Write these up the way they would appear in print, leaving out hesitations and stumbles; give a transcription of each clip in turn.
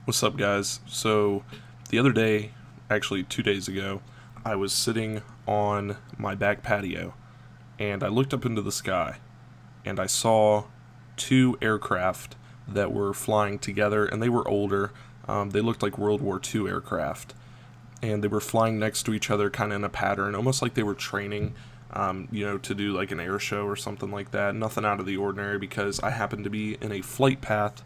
What's up, guys? So, the other day, actually 2 days ago, I was sitting on my back patio and I looked up into the sky and I saw two aircraft that were flying together, and they were older. They looked like World War II aircraft, and they were flying next to each other kind of in a pattern, almost like they were training, to do like an air show or something like that. Nothing out of the ordinary because I happened to be in a flight path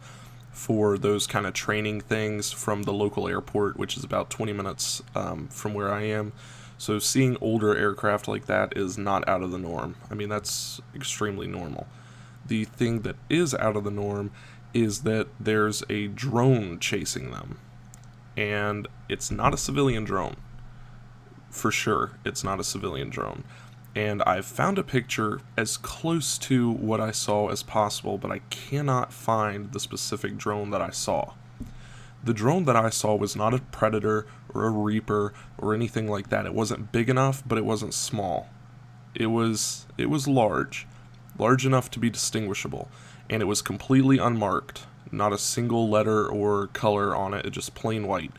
for those kind of training things from the local airport, which is about 20 minutes from where I am. So seeing older aircraft like that is not out of the norm. I mean, that's extremely normal. The thing that is out of the norm is that there's a drone chasing them. And it's not a civilian drone. For sure, it's not a civilian drone. And I've found a picture as close to what I saw as possible, but I cannot find the specific drone that I saw. The drone that I saw was not a Predator or a Reaper or anything like that. It wasn't big enough, but it wasn't small. It was large enough to be distinguishable, and it was completely unmarked. Not a single letter or color on it, just plain white.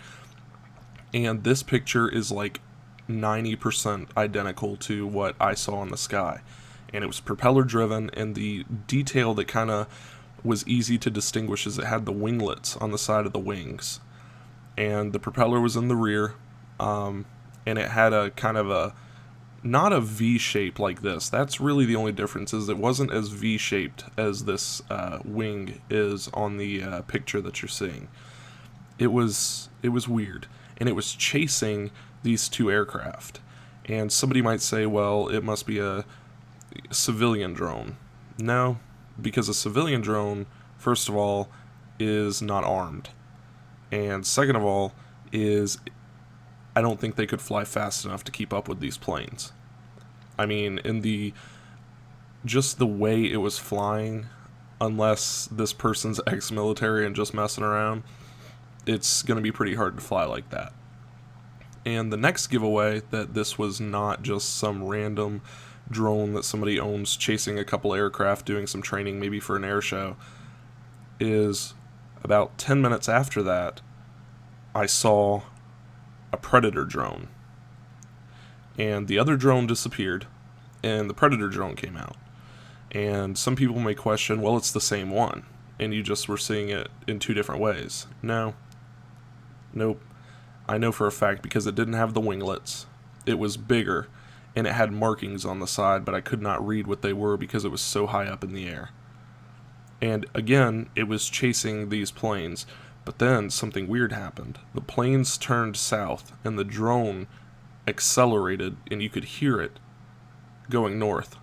And this picture is like 90% identical to what I saw in the sky. And it was propeller driven, and the detail that kind of was easy to distinguish is it had the winglets on the side of the wings. And the propeller was in the rear, and it had a kind of a, not a V shape like this. That's really the only difference, is it wasn't as V shaped as this wing is on the picture that you're seeing. It was weird, and it was chasing these two aircraft. And somebody might say, well, it must be a civilian drone. No, because a civilian drone, first of all, is not armed. And second of all, I don't think they could fly fast enough to keep up with these planes. I mean, just the way it was flying, unless this person's ex-military and just messing around, it's going to be pretty hard to fly like that. And the next giveaway that this was not just some random drone that somebody owns chasing a couple aircraft doing some training, maybe for an air show, is about 10 minutes after that, I saw a Predator drone. And the other drone disappeared, and the Predator drone came out. And some people may question, well, it's the same one, and you just were seeing it in two different ways. No. Nope. I know for a fact because it didn't have the winglets. It was bigger, and it had markings on the side, but I could not read what they were because it was so high up in the air. And again, it was chasing these planes, but then something weird happened. The planes turned south, and the drone accelerated, and you could hear it going north.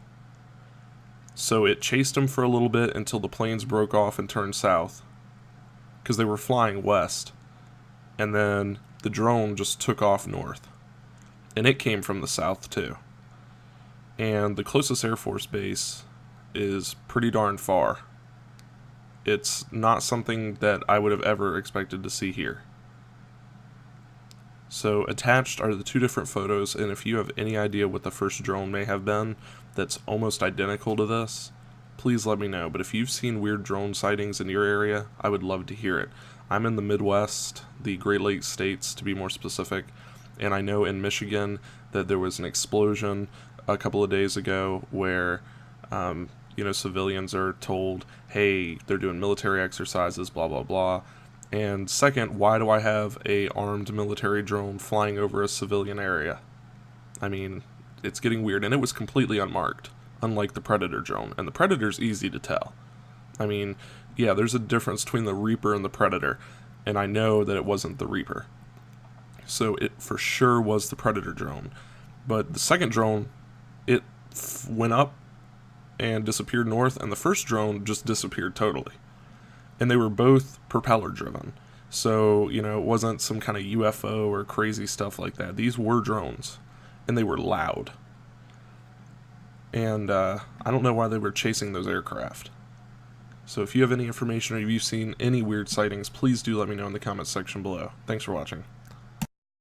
So it chased them for a little bit until the planes broke off and turned south, because they were flying west. And then the drone just took off north. And it came from the south too. And the closest Air Force base is pretty darn far. It's not something that I would have ever expected to see here. So attached are the two different photos, and if you have any idea what the first drone may have been that's almost identical to this, please let me know. But if you've seen weird drone sightings in your area, I would love to hear it. I'm in the Midwest, the Great Lakes states to be more specific, and I know in Michigan that there was an explosion a couple of days ago where, civilians are told, hey, they're doing military exercises, blah, blah, blah. And second, why do I have a armed military drone flying over a civilian area? I mean, it's getting weird, and it was completely unmarked, unlike the Predator drone. And the Predator's easy to tell. I mean, yeah, there's a difference between the Reaper and the Predator, and I know that it wasn't the Reaper. So it for sure was the Predator drone. But the second drone, it went up and disappeared north, and the first drone just disappeared totally. And they were both propeller driven. So, it wasn't some kind of UFO or crazy stuff like that. These were drones, and they were loud. And I don't know why they were chasing those aircraft. So if you have any information or if you've seen any weird sightings, please do let me know in the comments section below. Thanks for watching.